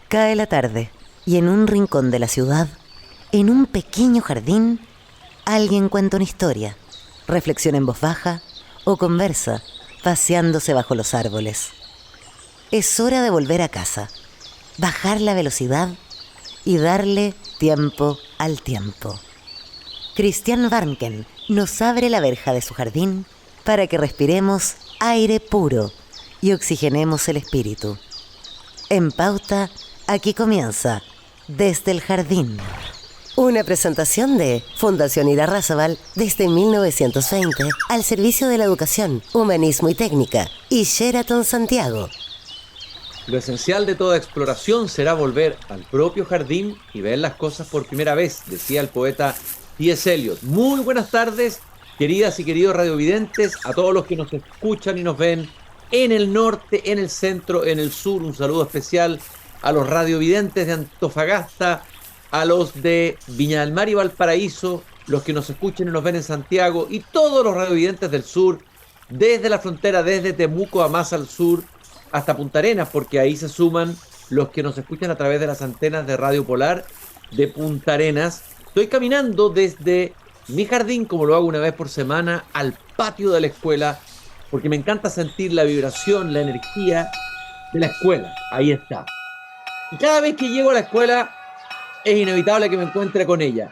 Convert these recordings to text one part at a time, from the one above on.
Cae la tarde y en un rincón de la ciudad, en un pequeño jardín, alguien cuenta una historia, reflexiona en voz baja o conversa, paseándose bajo los árboles. Es hora de volver a casa, bajar la velocidad y darle tiempo al tiempo. Christian Warnken nos abre la verja de su jardín para que respiremos aire puro y oxigenemos el espíritu. En Pauta, aquí comienza Desde el Jardín. Una presentación de Fundación Irarrázaval desde 1920 al servicio de la educación, humanismo y técnica, y Sheraton Santiago. Lo esencial de toda exploración será volver al propio jardín y ver las cosas por primera vez, decía el poeta T.S. Eliot. Muy buenas tardes, queridas y queridos radiovidentes, a todos los que nos escuchan y nos ven en el norte, en el centro, en el sur. Un saludo especial a los radiovidentes de Antofagasta, a los de Viña del Mar y Valparaíso, los que nos escuchan y nos ven en Santiago, y todos los radiovidentes del sur, desde la frontera, desde Temuco a más al sur, hasta Punta Arenas, porque ahí se suman los que nos escuchan a través de las antenas de Radio Polar de Punta Arenas. Estoy caminando desde mi jardín, como lo hago una vez por semana, al patio de la escuela, porque me encanta sentir la vibración, la energía de la escuela. Ahí está. Y cada vez que llego a la escuela es inevitable que me encuentre con ella.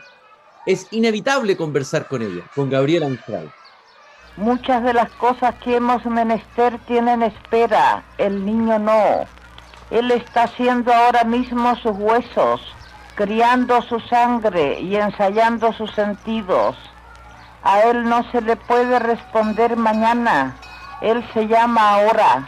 Es inevitable conversar con ella, con Gabriela Mistral. Muchas de las cosas que hemos menester tienen espera, el niño no. Él está haciendo ahora mismo sus huesos, criando su sangre y ensayando sus sentidos. A él no se le puede responder mañana, él se llama ahora.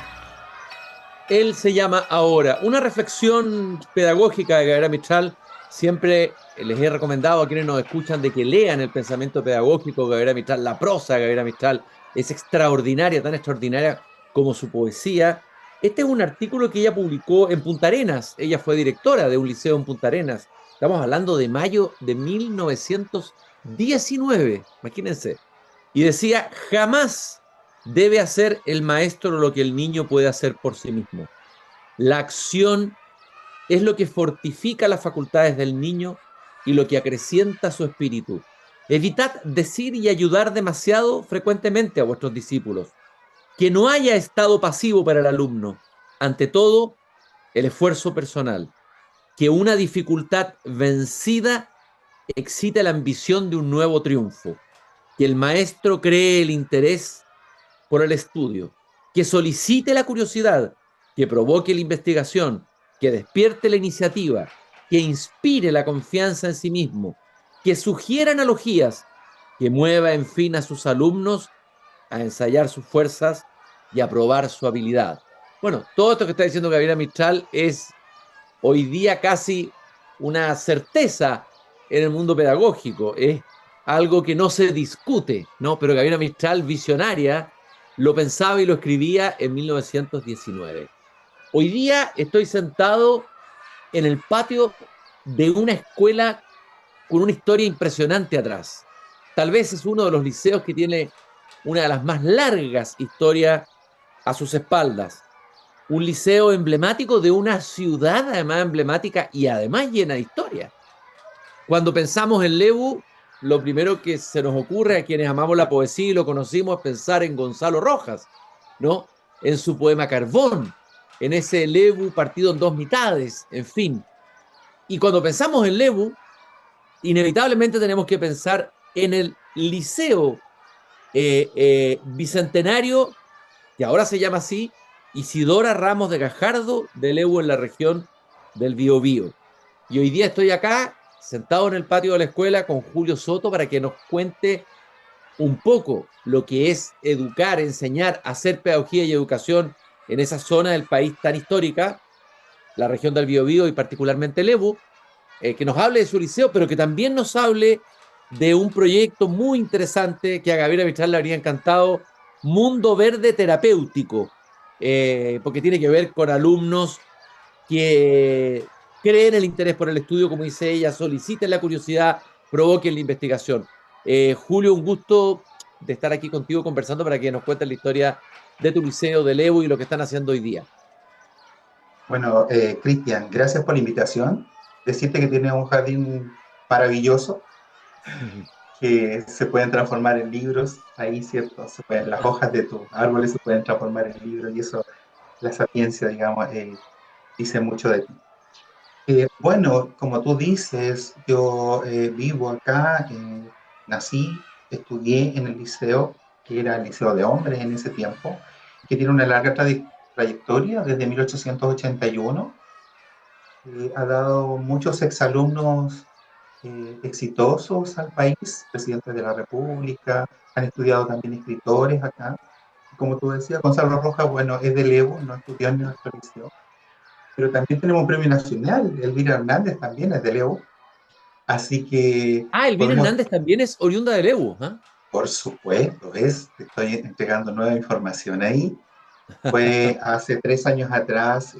Él se llama ahora. Una reflexión pedagógica de Gabriela Mistral. Siempre les he recomendado a quienes nos escuchan de que lean el pensamiento pedagógico de Gabriela Mistral. La prosa de Gabriela Mistral es extraordinaria, tan extraordinaria como su poesía. Este es un artículo que ella publicó en Punta Arenas. Ella fue directora de un liceo en Punta Arenas. Estamos hablando de mayo de 1919, imagínense. Y decía, jamás debe hacer el maestro lo que el niño puede hacer por sí mismo. La acción es lo que fortifica las facultades del niño y lo que acrecienta su espíritu. Evitad decir y ayudar demasiado frecuentemente a vuestros discípulos. Que no haya estado pasivo para el alumno. Ante todo, el esfuerzo personal. Que una dificultad vencida excite la ambición de un nuevo triunfo. Que el maestro cree el interés por el estudio. Que solicite la curiosidad. Que provoque la investigación. Que despierte la iniciativa, que inspire la confianza en sí mismo, que sugiera analogías, que mueva, en fin, a sus alumnos a ensayar sus fuerzas y a probar su habilidad. Bueno, todo esto que está diciendo Gabriela Mistral es hoy día casi una certeza en el mundo pedagógico, es algo que no se discute, ¿no? Pero Gabriela Mistral, visionaria, lo pensaba y lo escribía en 1919. Hoy día estoy sentado en el patio de una escuela con una historia impresionante atrás. Tal vez es uno de los liceos que tiene una de las más largas historias a sus espaldas. Un liceo emblemático de una ciudad además emblemática y además llena de historia. Cuando pensamos en Lebu, lo primero que se nos ocurre a quienes amamos la poesía y lo conocimos es pensar en Gonzalo Rojas, ¿no? En su poema Carbón, en ese Lebu partido en dos mitades, en fin. Y cuando pensamos en Lebu, inevitablemente tenemos que pensar en el Liceo Bicentenario, que ahora se llama así, Isidora Ramos de Gajardo de Lebu en la región del Biobío. Y hoy día estoy acá, sentado en el patio de la escuela con Julio Soto para que nos cuente un poco lo que es educar, enseñar, hacer pedagogía y educación en esa zona del país tan histórica, la región del Biobío y particularmente Lebu, que nos hable de su liceo, pero que también nos hable de un proyecto muy interesante que a Gabriela Mistral le habría encantado, Mundo Verde Terapéutico, porque tiene que ver con alumnos que creen el interés por el estudio, como dice ella, soliciten la curiosidad, provoquen la investigación. Julio, un gusto de estar aquí contigo conversando para que nos cuentes la historia de tu liceo, de Lebu y lo que están haciendo hoy día. Bueno, Cristian, gracias por la invitación. Decirte que tienes un jardín maravilloso, que se pueden transformar en libros, ahí, ¿cierto? Las hojas de tus árboles se pueden transformar en libros y eso, la sapiencia, digamos, dice mucho de ti. Bueno, como tú dices, yo vivo acá, nací, estudié en el liceo, que era el Liceo de Hombres en ese tiempo, que tiene una larga trayectoria desde 1881. Ha dado muchos exalumnos exitosos al país, presidentes de la República, han estudiado también escritores acá. Como tú decías, Gonzalo Rojas, bueno, es de Lebu, no estudió en nuestro liceo, pero también tenemos un premio nacional, Elvira Hernández también es de Lebu, así que Ah, Elvira podemos, Hernández también es oriunda de Lebu, ¿ah? por supuesto, ¿ves? Te estoy entregando nueva información ahí. Fue hace 3 años atrás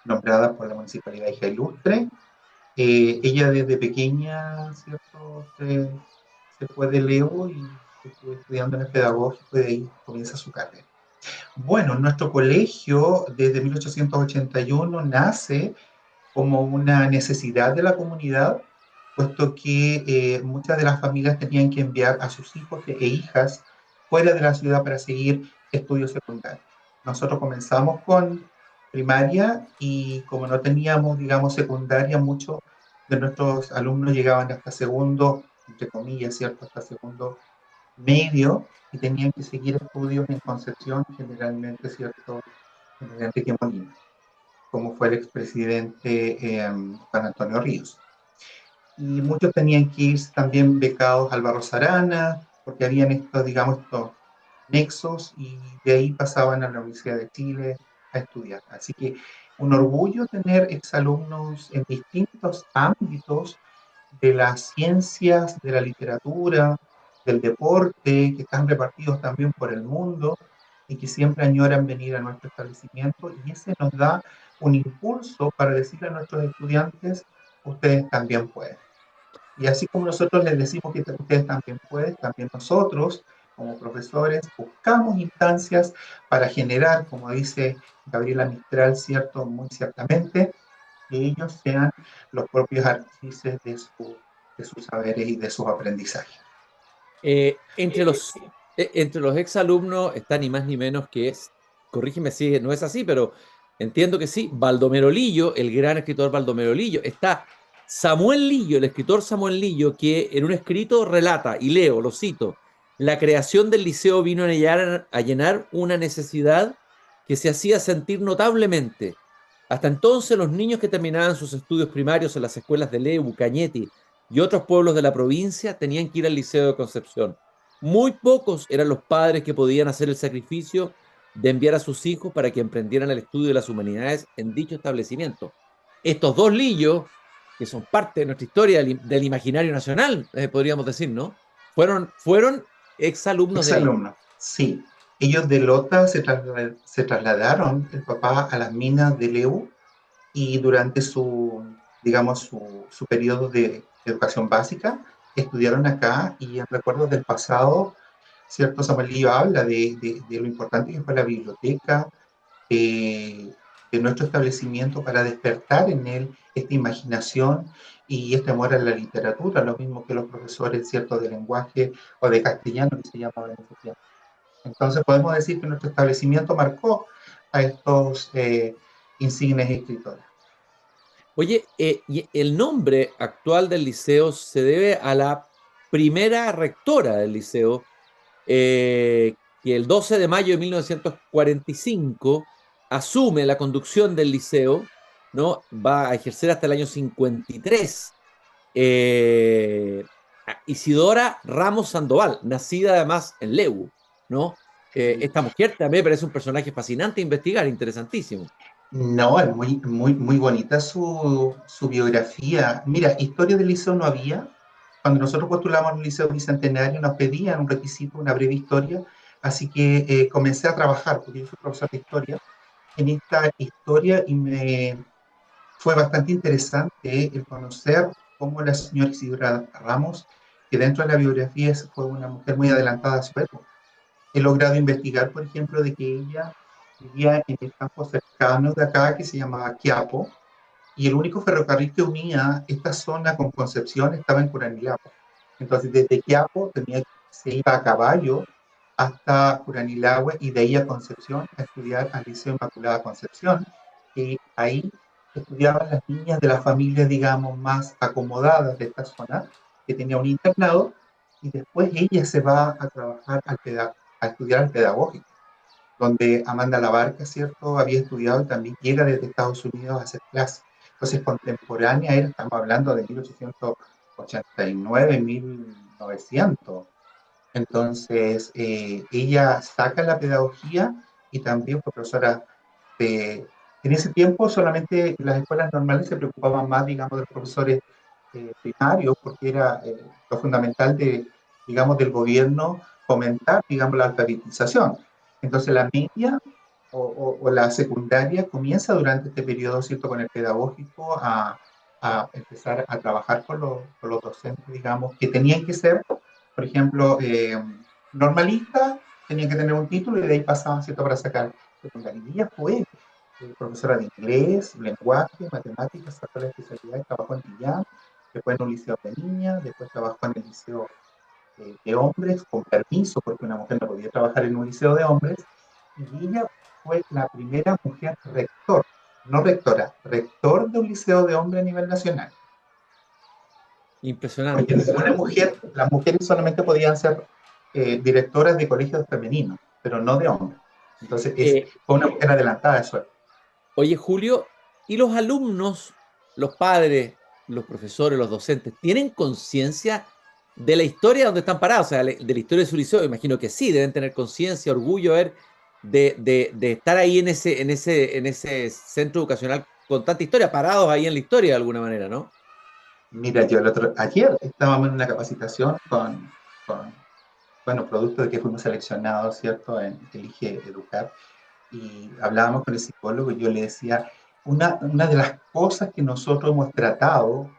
nombrada por la Municipalidad de Hija Ilustre. Ella desde pequeña, ¿cierto? Se fue de Leo y estuvo estudiando en el pedagógico y de ahí comienza su carrera. Bueno, nuestro colegio desde 1881 nace como una necesidad de la comunidad, puesto que muchas de las familias tenían que enviar a sus hijos e hijas fuera de la ciudad para seguir estudios secundarios. Nosotros comenzamos con primaria y como no teníamos, digamos, secundaria, muchos de nuestros alumnos llegaban hasta segundo, entre comillas, ¿cierto? Hasta segundo medio y tenían que seguir estudios en Concepción, generalmente, ¿cierto? En el Enrique Molina, como fue el expresidente Juan Antonio Ríos. Y muchos tenían que ir también becados al Barros Arana, porque habían estos, digamos, estos nexos y de ahí pasaban a la Universidad de Chile a estudiar. Así que un orgullo tener exalumnos en distintos ámbitos de las ciencias, de la literatura, del deporte, que están repartidos también por el mundo y que siempre añoran venir a nuestro establecimiento. Y ese nos da un impulso para decirle a nuestros estudiantes, ustedes también pueden. Y así como nosotros les decimos que ustedes también pueden, también nosotros, como profesores, buscamos instancias para generar, como dice Gabriela Mistral, cierto, muy ciertamente, que ellos sean los propios artífices de sus saberes y de sus aprendizajes. Entre los exalumnos está ni más ni menos que es, corrígeme si no es así, pero entiendo que sí, Baldomero Lillo, el gran escritor Baldomero Lillo. Está Samuel Lillo, el escritor Samuel Lillo, que en un escrito relata, y leo, lo cito: la creación del liceo vino a llenar una necesidad que se hacía sentir notablemente. Hasta entonces, los niños que terminaban sus estudios primarios en las escuelas de Leu, Cañete y otros pueblos de la provincia tenían que ir al Liceo de Concepción. Muy pocos eran los padres que podían hacer el sacrificio de enviar a sus hijos para que emprendieran el estudio de las humanidades en dicho establecimiento. Estos dos Lillos, que son parte de nuestra historia del imaginario nacional, podríamos decir, ¿no? Fueron exalumnos de ahí. Exalumnos, sí. Ellos de Lota se trasladaron, el papá, a las minas de Leu y durante su, digamos, su periodo de educación básica, estudiaron acá y en recuerdos del pasado, cierto, Samuelillo habla de lo importante que fue la biblioteca, de nuestro establecimiento para despertar en él esta imaginación y este amor a la literatura, lo mismo que los profesores, cierto, de lenguaje o de castellano que se llamaba en ese tiempo. Entonces podemos decir que nuestro establecimiento marcó a estos insignes escritores. Oye, y el nombre actual del liceo se debe a la primera rectora del liceo, que el 12 de mayo de 1945 asume la conducción del liceo, ¿no? Va a ejercer hasta el año 53. Isidora Ramos Sandoval, nacida además en Leu, ¿no? Esta mujer también me parece un personaje fascinante a investigar, interesantísimo. No, es muy, muy, muy bonita su biografía. Mira, historia del liceo no había. Cuando nosotros postulamos al Liceo Bicentenario nos pedían un requisito, una breve historia, así que comencé a trabajar, porque yo soy profesor de historia, en esta historia y me fue bastante interesante el conocer cómo la señora Isidora Ramos, que dentro de la biografía fue una mujer muy adelantada a su época. He logrado investigar, por ejemplo, de que ella vivía en el campo cercano de acá que se llamaba Quiapo, y el único ferrocarril que unía esta zona con Concepción estaba en Curanilahue. Entonces, desde Quiapo se iba a caballo hasta Curanilahue y de ahí a Concepción a estudiar al Liceo Inmaculada Concepción. Y ahí estudiaban las niñas de las familias, digamos, más acomodadas de esta zona, que tenía un internado, y después ella se va a trabajar a estudiar al pedagógico, donde Amanda Labarca, ¿cierto?, había estudiado y también llega desde Estados Unidos a hacer clases. Entonces, contemporánea era, estamos hablando de 1889, 1900. Entonces, ella saca la pedagogía y también fue profesora de... En ese tiempo solamente las escuelas normales se preocupaban más, digamos, de los profesores primarios, porque era lo fundamental de, digamos, del gobierno fomentar, digamos, la alfabetización. Entonces, la media o la secundaria comienza durante este periodo, ¿cierto?, con el pedagógico a empezar a trabajar con los docentes, digamos, que tenían que ser, por ejemplo, normalistas, tenían que tener un título y de ahí pasaban, ¿cierto?, para sacar secundaria. Y ella fue profesora de inglés, lenguaje, matemáticas, sacó la especialidad y trabajó en Chillán, después en un liceo de niñas, después trabajó en el liceo de hombres, con permiso, porque una mujer no podía trabajar en un liceo de hombres, y ella fue la primera mujer rector, no rectora, rector de un liceo de hombres a nivel nacional. Porque Impresionante. ninguna mujer, las mujeres solamente podían ser directoras de colegios femeninos, pero no de hombres. Entonces, Eh, fue una mujer adelantada de su época. Oye, Julio, ¿y los alumnos, los padres, los profesores, los docentes, tienen conciencia de la historia donde están parados? O sea, de la historia de su liceo, imagino que sí, deben tener conciencia, orgullo de estar ahí en ese centro educacional con tanta historia, parados ahí en la historia de alguna manera, ¿no? Mira, yo ayer estábamos en una capacitación bueno, producto de que fuimos seleccionados, ¿cierto?, en Elige Educar, y hablábamos con el psicólogo y yo le decía, una de las cosas que nosotros hemos tratado,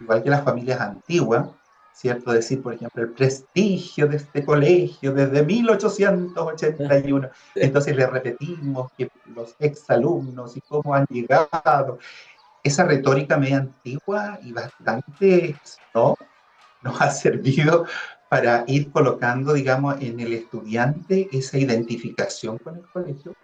igual que las familias antiguas, ¿cierto? Decir, por ejemplo, el prestigio de este colegio desde 1881. Entonces le repetimos que los exalumnos y cómo han llegado. Esa retórica media antigua y bastante, ¿no?, nos ha servido para ir colocando, digamos, en el estudiante esa identificación con el colegio,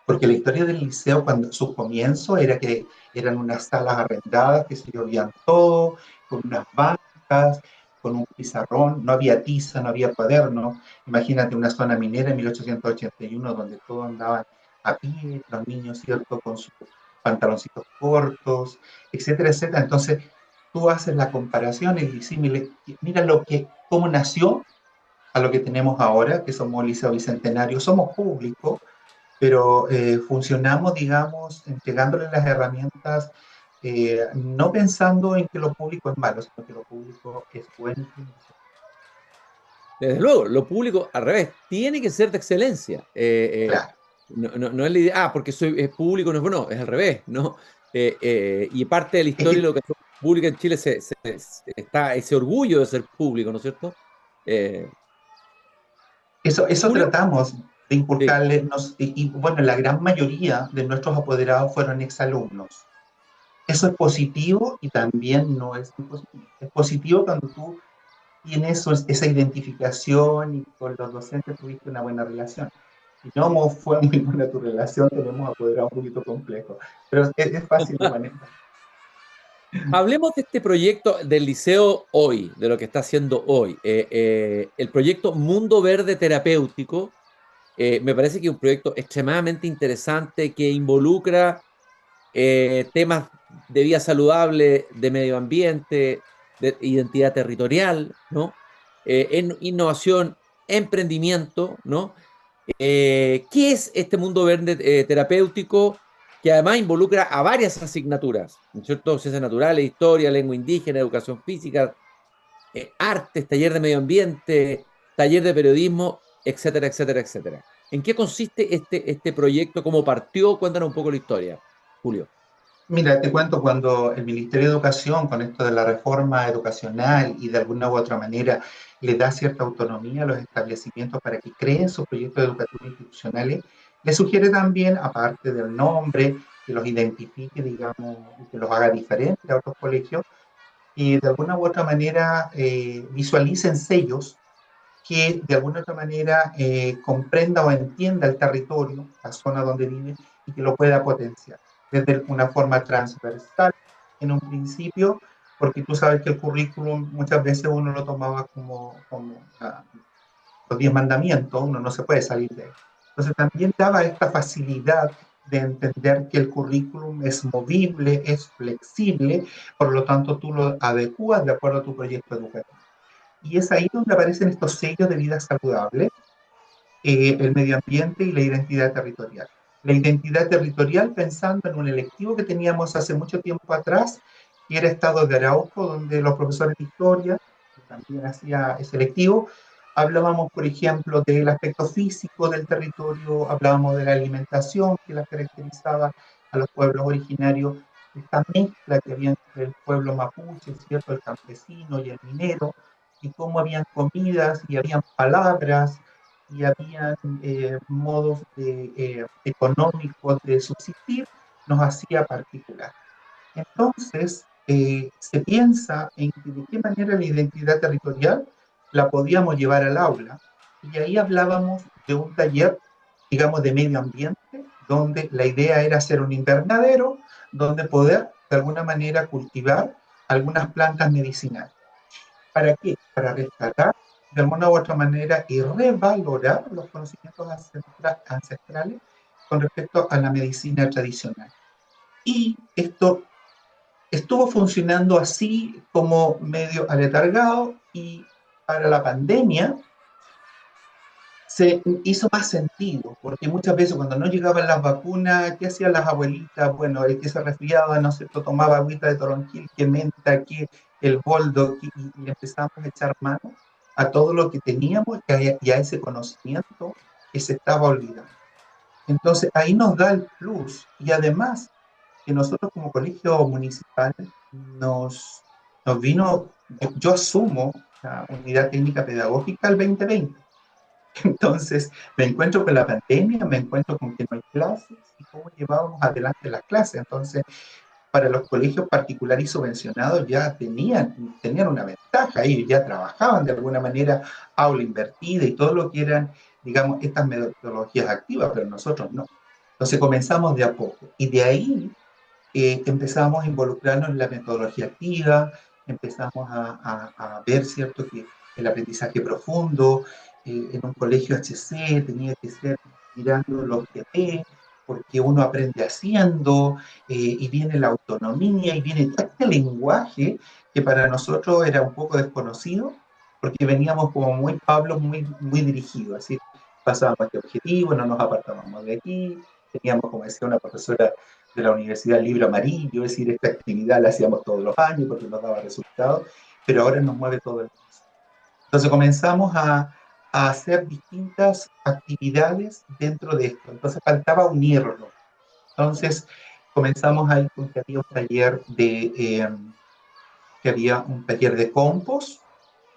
porque la historia del liceo, cuando su comienzo era que eran unas salas arrendadas, que se llovían todo, con unas bancas, con un pizarrón, no había tiza, no había cuaderno. Imagínate una zona minera en 1881 donde todos andaban a pie, los niños, ¿cierto?, con sus pantaloncitos cortos, etcétera, etcétera. Entonces, tú haces la comparación, el disímile, mira cómo nació a lo que tenemos ahora, que somos Liceo Bicentenario, somos públicos, pero funcionamos, digamos, entregándole las herramientas, no pensando en que lo público es malo, sino que lo público es bueno. Desde luego, lo público, al revés, tiene que ser de excelencia. Claro. No es la idea, porque es público, no es bueno, es al revés, ¿no? Y parte de la Es historia y que la educación pública en Chile está ese orgullo de ser público, ¿no es cierto? Eh, eso Julio, tratamos de sí, inculcarle, bueno, la gran mayoría de nuestros apoderados fueron exalumnos. Eso es positivo y también no es positivo. Es positivo cuando tú tienes esa identificación y con los docentes tuviste una buena relación. Si no fue muy buena tu relación, tenemos apoderado un poquito complejo. Pero es fácil de manejar. hablemos de este proyecto del liceo hoy, de lo que está haciendo hoy. El proyecto Mundo Verde Terapéutico, me parece que es un proyecto extremadamente interesante que involucra temas de vida saludable, de medio ambiente, de identidad territorial, ¿no? En innovación, emprendimiento, ¿no? ¿Qué es este mundo verde terapéutico que además involucra a varias asignaturas, ¿no es cierto? Ciencias naturales, historia, lengua indígena, educación física, artes, taller de medio ambiente, taller de periodismo, etcétera, etcétera, etcétera. ¿En qué consiste este proyecto? ¿Cómo partió? Cuéntanos un poco la historia, Julio. Mira, te cuento, cuando el Ministerio de Educación, con esto de la reforma educacional y de alguna u otra manera le da cierta autonomía a los establecimientos para que creen sus proyectos educativos institucionales, Le sugiere también, aparte del nombre, que los identifique, digamos, y que los haga diferentes a otros colegios, y de alguna u otra manera visualicen sellos que de alguna u otra manera comprenda o entienda el territorio, la zona donde vive, y que lo pueda potenciar desde una forma transversal en un principio, porque tú sabes que el currículum muchas veces uno lo tomaba como los 10 mandamientos, uno no se puede salir de ahí. Entonces también daba esta facilidad de entender que el currículum es movible, es flexible, por lo tanto tú lo adecuas de acuerdo a tu proyecto educativo. Y es ahí donde aparecen estos sellos de vida saludable, el medio ambiente y la identidad territorial. La identidad territorial pensando en un electivo que teníamos hace mucho tiempo atrás, que era Estado de Arauco, donde los profesores de historia, que también hacía ese electivo, hablábamos, por ejemplo, del aspecto físico del territorio, hablábamos de la alimentación que la caracterizaba a los pueblos originarios, esta mezcla que había entre el pueblo mapuche, ¿cierto?, el campesino y el minero, y cómo habían comidas y habían palabras y habían modos económicos de subsistir, nos hacía particular. Entonces, se piensa en que de qué manera la identidad territorial la podíamos llevar al aula, y ahí hablábamos de un taller, digamos, de medio ambiente, donde la idea era hacer un invernadero, donde poder, de alguna manera, cultivar algunas plantas medicinales. ¿Para qué? Para rescatar de alguna u otra manera y revalorar los conocimientos ancestrales con respecto a la medicina tradicional. Y esto estuvo funcionando así como medio aletargado, y para la pandemia se hizo más sentido, porque muchas veces cuando no llegaban las vacunas, ¿qué hacían las abuelitas? Bueno, el que se resfriaba, ¿no es cierto?, tomaba agüita de toronjil, que menta, que el boldo, y le empezamos a echar mano a todo lo que teníamos y a ese conocimiento que se estaba olvidando. Entonces ahí nos da el plus, y además que nosotros como colegio municipal nos vino, yo asumo la unidad técnica pedagógica el 2020. Entonces, me encuentro con la pandemia, me encuentro con que no hay clases y cómo llevábamos adelante las clases. Entonces, para los colegios particulares y subvencionados ya tenían una ventaja, ellos ya trabajaban de alguna manera aula invertida y todo lo que eran, digamos, estas metodologías activas, pero nosotros no. Entonces comenzamos de a poco, y de ahí empezamos a involucrarnos en la metodología activa, empezamos a ver, ¿cierto?, que el aprendizaje profundo en un colegio HC tenía que ser mirando los GP, porque uno aprende haciendo, y viene la autonomía, y viene este lenguaje que para nosotros era un poco desconocido, porque veníamos como muy Pablo, muy dirigido, así pasábamos este objetivo, no nos apartábamos de aquí, teníamos, como decía una profesora de la universidad, el libro amarillo, es decir, esta actividad la hacíamos todos los años porque nos daba resultados, pero ahora nos mueve todo el mundo. Entonces comenzamos a hacer distintas actividades dentro de esto, entonces faltaba unirlo. Entonces comenzamos ahí con que había un taller de compost,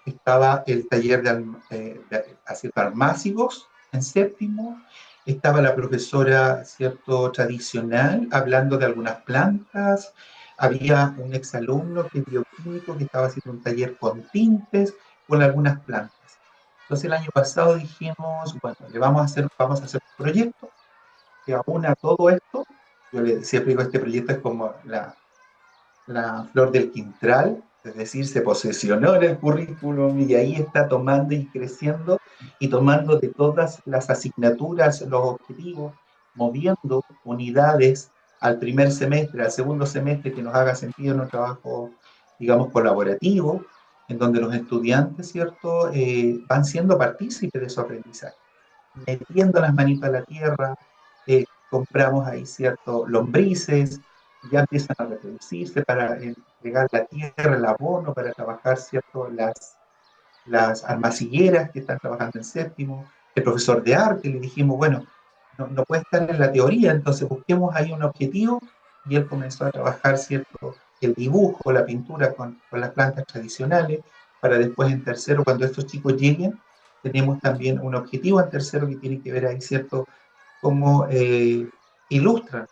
estaba el taller de hacer farmacéuticos en séptimo, estaba la profesora, ¿cierto?, tradicional, hablando de algunas plantas, había un exalumno que es bioquímico que estaba haciendo un taller con tintes, con algunas plantas. Entonces el año pasado dijimos, bueno, vamos a hacer un proyecto que aúna todo esto. Yo le siempre este proyecto es como la flor del quintral, es decir, se posesionó en el currículum y ahí está tomando y creciendo y tomando de todas las asignaturas, los objetivos, moviendo unidades al primer semestre, al segundo semestre, que nos haga sentido en un trabajo, digamos, colaborativo, en donde los estudiantes, ¿cierto?, van siendo partícipes de su aprendizaje, metiendo las manitas a la tierra, compramos ahí, ¿cierto?, lombrices, ya empiezan a reproducirse para entregar la tierra, el abono, para trabajar, ¿cierto?, las armacilleras que están trabajando en séptimo. El profesor de arte le dijimos, bueno, no puede estar en la teoría, entonces busquemos ahí un objetivo, y él comenzó a trabajar, ¿cierto?, el dibujo, la pintura con las plantas tradicionales, para después en tercero, cuando estos chicos lleguen, tenemos también un objetivo en tercero que tiene que ver ahí, ¿cierto?, cómo ilustran.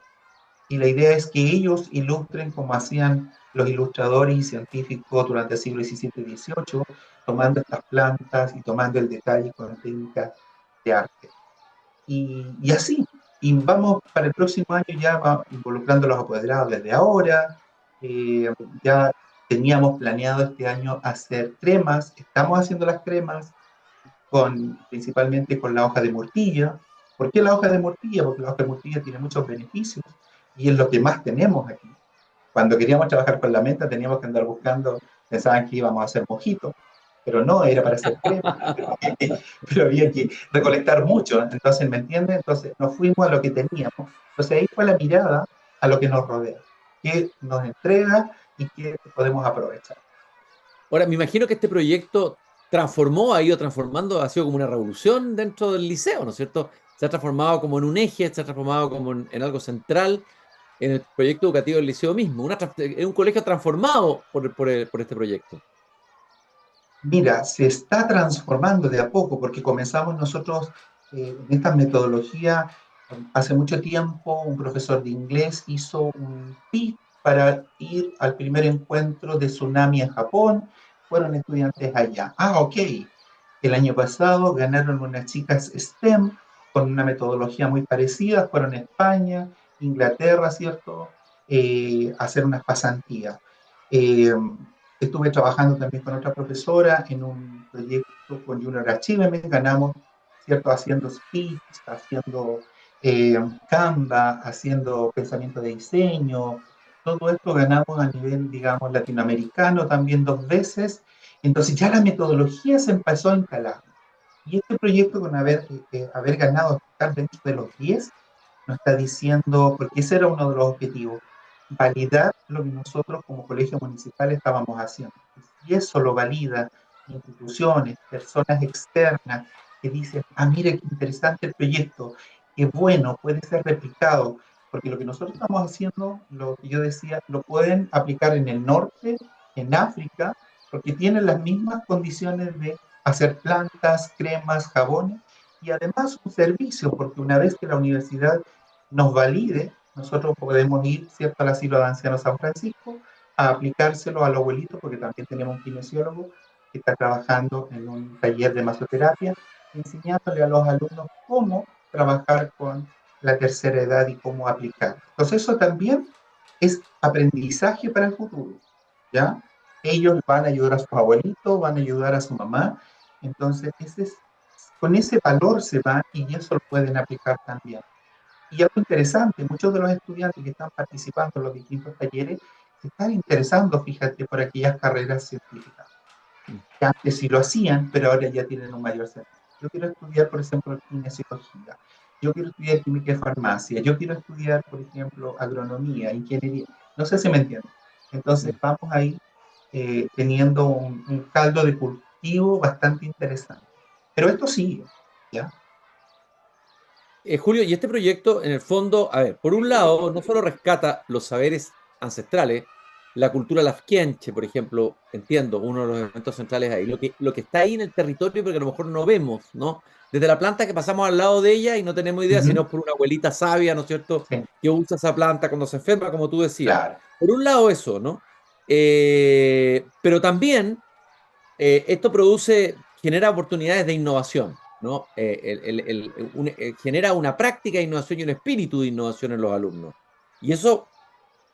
Y la idea es que ellos ilustren como hacían los ilustradores y científicos durante el siglo XVII y XVIII, tomando estas plantas y tomando el detalle con técnicas de arte. Y así, y vamos para el próximo año ya involucrando a los apoderados desde ahora. eh, ya teníamos planeado este año hacer cremas, estamos haciendo las cremas principalmente con la hoja de mortilla. ¿Por qué la hoja de mortilla? Porque la hoja de mortilla tiene muchos beneficios y es lo que más tenemos aquí. Cuando queríamos trabajar con la menta teníamos que andar buscando, pensaban que íbamos a hacer mojitos, pero no, era para hacer crema, pero había que recolectar mucho, entonces, ¿me entiendes? Entonces nos fuimos a lo que teníamos, entonces ahí fue la mirada a lo que nos rodea, qué nos entrega y qué podemos aprovechar. Ahora, me imagino que este proyecto ha ido transformando, ha sido como una revolución dentro del liceo, ¿no es cierto? Se ha transformado como en un eje, se ha transformado como en algo central en el proyecto educativo del liceo mismo. Es un colegio transformado por este proyecto. Mira, se está transformando de a poco porque comenzamos nosotros en esta metodología. Hace mucho tiempo un profesor de inglés hizo un pitch para ir al primer encuentro de tsunami en Japón. Fueron estudiantes allá. Ah, ok. El año pasado ganaron unas chicas STEM con una metodología muy parecida. Fueron a España, Inglaterra, ¿cierto? A hacer unas pasantías. Eh, Estuve trabajando también con otra profesora en un proyecto con Junior Achievement, ganamos, ¿cierto? Haciendo speech, haciendo Canva, haciendo pensamiento de diseño, todo esto ganamos a nivel, digamos, latinoamericano también 2 veces, entonces ya la metodología se empezó a instalar. Y este proyecto con haber ganado, estar dentro de los 10, nos está diciendo, porque ese era uno de los objetivos, validar lo que nosotros como colegio municipal estábamos haciendo. Y eso lo valida instituciones, personas externas que dicen, ah, mire qué interesante el proyecto, qué bueno, puede ser replicado, porque lo que nosotros estamos haciendo, lo que yo decía, lo pueden aplicar en el norte, en África, porque tienen las mismas condiciones de hacer plantas, cremas, jabones, y además un servicio, porque una vez que la universidad nos valide, nosotros podemos ir, ¿cierto?, al asilo de ancianos San Francisco a aplicárselo al abuelito, porque también tenemos un kinesiólogo que está trabajando en un taller de masoterapia, enseñándole a los alumnos cómo trabajar con la tercera edad y cómo aplicar. Entonces eso también es aprendizaje para el futuro, ¿ya? Ellos van a ayudar a sus abuelitos, van a ayudar a su mamá, entonces con ese valor se van y eso lo pueden aplicar también. Y algo interesante, muchos de los estudiantes que están participando en los distintos talleres se están interesando, fíjate, por aquellas carreras científicas, que antes sí lo hacían, pero ahora ya tienen un mayor sentido. Yo quiero estudiar, por ejemplo, kinesiología, yo quiero estudiar química y farmacia, yo quiero estudiar, por ejemplo, agronomía, ingeniería, no sé si me entienden. Entonces vamos ahí teniendo un caldo de cultivo bastante interesante. Pero esto sigue, ¿ya? Julio, y este proyecto, en el fondo, a ver, por un lado, no solo rescata los saberes ancestrales, la cultura lafkienche, por ejemplo, entiendo, uno de los elementos centrales ahí, lo que está ahí en el territorio, pero que a lo mejor no vemos, ¿no? Desde la planta que pasamos al lado de ella y no tenemos idea, sino por una abuelita sabia, ¿no es cierto?, Sí, que usa esa planta cuando se enferma, como tú decías. claro. Por un lado, eso, ¿no? Pero también esto genera oportunidades de innovación, ¿no? Genera una práctica de innovación y un espíritu de innovación en los alumnos. Y eso,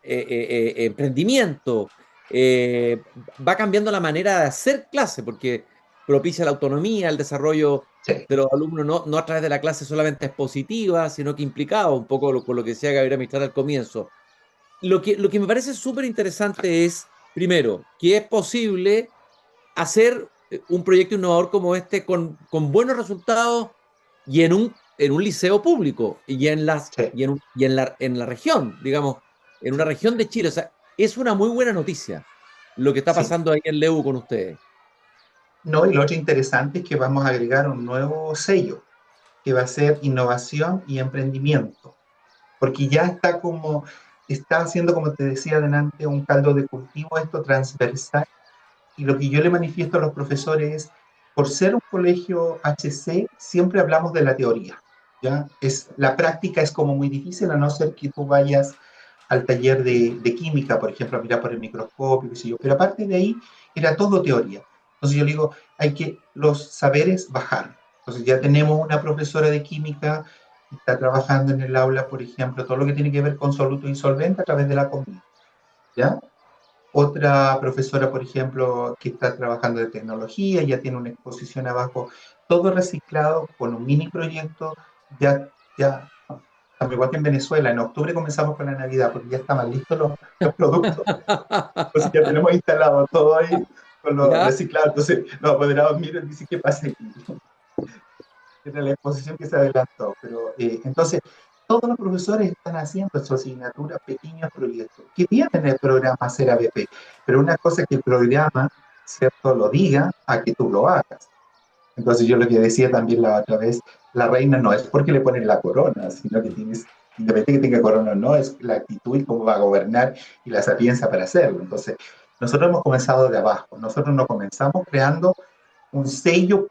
emprendimiento, va cambiando la manera de hacer clase, porque propicia la autonomía, el desarrollo Sí. de los alumnos, no a través de la clase solamente expositiva, sino que implicado un poco con lo que decía Gabriela Mistral al comienzo. Lo que me parece súper interesante es, primero, que es posible hacer un proyecto innovador como este con buenos resultados y en un liceo público Sí. en la región, digamos, en una región de Chile. O sea, es una muy buena noticia lo que está Sí. pasando ahí en Leu con ustedes. No, y lo otro interesante es que vamos a agregar un nuevo sello, que va a ser innovación y emprendimiento, porque ya está haciendo, como te decía adelante, un caldo de cultivo esto transversal, y lo que yo le manifiesto a los profesores es, por ser un colegio HC, siempre hablamos de la teoría, ¿ya? La práctica es como muy difícil, a no ser que tú vayas al taller de química, por ejemplo, a mirar por el microscopio, qué sé yo, pero aparte de ahí era todo teoría. Entonces yo le digo, hay que los saberes bajar. Entonces ya tenemos una profesora de química que está trabajando en el aula, por ejemplo, todo lo que tiene que ver con solutos y solventes a través de la comida, ¿ya? Otra profesora, por ejemplo, que está trabajando de tecnología, ya tiene una exposición abajo, todo reciclado con un mini proyecto, ya, igual que en Venezuela, en octubre comenzamos con la Navidad, porque ya estaban listos los productos, entonces ya tenemos instalado todo ahí con lo ¿Ya? reciclado, entonces los apoderados miran y dicen, ¿qué pasa aquí? Era la exposición que se adelantó, pero entonces todos los profesores están haciendo en su asignatura pequeños proyectos que vienen el programa Ser ABP, pero una cosa es que el programa, ¿cierto?, lo diga a que tú lo hagas. Entonces yo lo que decía también la otra vez, la reina no es porque le ponen la corona, sino que tienes, independientemente de que tenga corona o no, es la actitud y cómo va a gobernar y la sapiencia para hacerlo. Entonces, nosotros hemos comenzado de abajo, nosotros no comenzamos creando un sello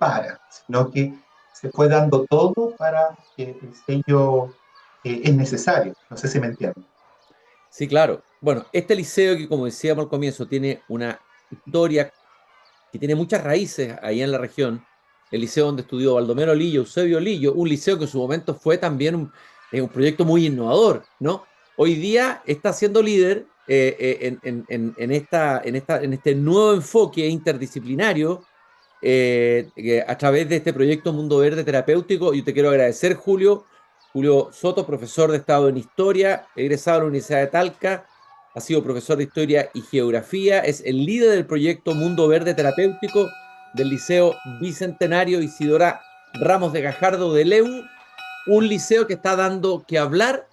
sino que se fue dando todo para que el sello es necesario. No sé si me entienden. Sí, claro. Bueno, este liceo que, como decíamos al comienzo, tiene una historia que tiene muchas raíces ahí en la región, el liceo donde estudió Baldomero Lillo, Eusebio Lillo, un liceo que en su momento fue también un proyecto muy innovador, ¿no? Hoy día está siendo líder en este nuevo enfoque interdisciplinario a través de este proyecto Mundo Verde Terapéutico. Yo te quiero agradecer, Julio Soto, profesor de Estado en Historia, egresado de la Universidad de Talca, ha sido profesor de Historia y Geografía, es el líder del proyecto Mundo Verde Terapéutico del Liceo Bicentenario Isidora Ramos de Gajardo de Leu, un liceo que está dando que hablar,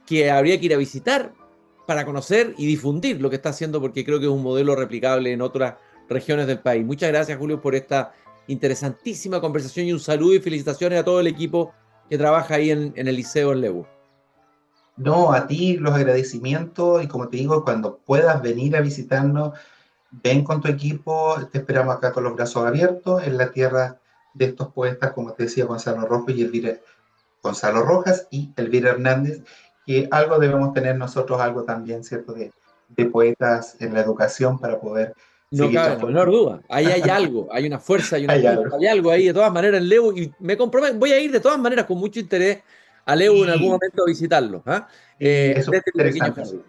que habría que ir a visitar para conocer y difundir lo que está haciendo, porque creo que es un modelo replicable en otras regiones del país. Muchas gracias, Julio, por esta interesantísima conversación y un saludo y felicitaciones a todo el equipo que trabaja ahí en el Liceo en Leu. No, a ti los agradecimientos y como te digo, cuando puedas venir a visitarnos, ven con tu equipo, te esperamos acá con los brazos abiertos en la tierra de estos poetas, como te decía, Gonzalo Rojas y Elvira Hernández, que algo debemos tener nosotros, algo también, ¿cierto?, de poetas en la educación para poder No seguir cabe la menor transformando. duda. Ahí hay algo, hay una fuerza, hay una Hay chispa, algo. hay algo ahí de todas maneras en Leu y me comprometo, voy a ir de todas maneras con mucho interés a Leu en algún Y, momento a visitarlo, ¿ah? y es súper Desde mi pequeño interesante. jardín.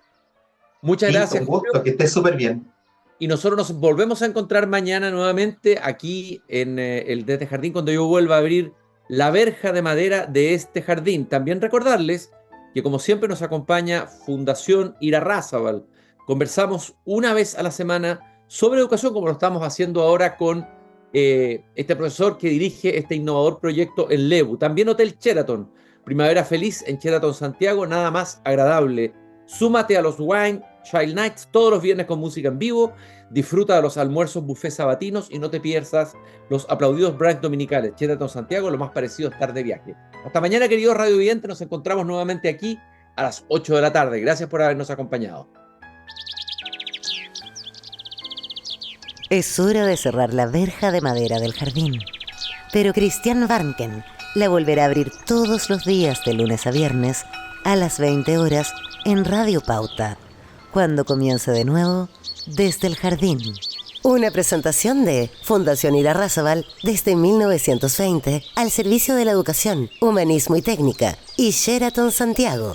Muchas Listo, gracias, un Julio. gusto, que estés súper bien. Y nosotros nos volvemos a encontrar mañana nuevamente aquí en el de este jardín cuando yo vuelva a abrir la verja de madera de este jardín. También recordarles que como siempre nos acompaña Fundación Irarrázaval. Conversamos una vez a la semana sobre educación como lo estamos haciendo ahora con este profesor que dirige este innovador proyecto en Lebu. También Hotel Sheraton, Primavera Feliz en Sheraton, Santiago, nada más agradable. Súmate a los Wine Child Nights todos los viernes con música en vivo. Disfruta de los almuerzos buffet sabatinos y no te pierdas los aplaudidos brunch dominicales. Sheraton Santiago, lo más parecido a estar de viaje. Hasta mañana, queridos Radio Videntes. Nos encontramos nuevamente aquí a las 8 de la tarde. Gracias por habernos acompañado. Es hora de cerrar la verja de madera del jardín. Pero Cristian Warnken la volverá a abrir todos los días de lunes a viernes a las 20 horas en Radio Pauta, cuando comience de nuevo Desde el Jardín. Una presentación de Fundación Irarrázaval desde 1920 al servicio de la educación, humanismo y técnica, y Sheraton Santiago,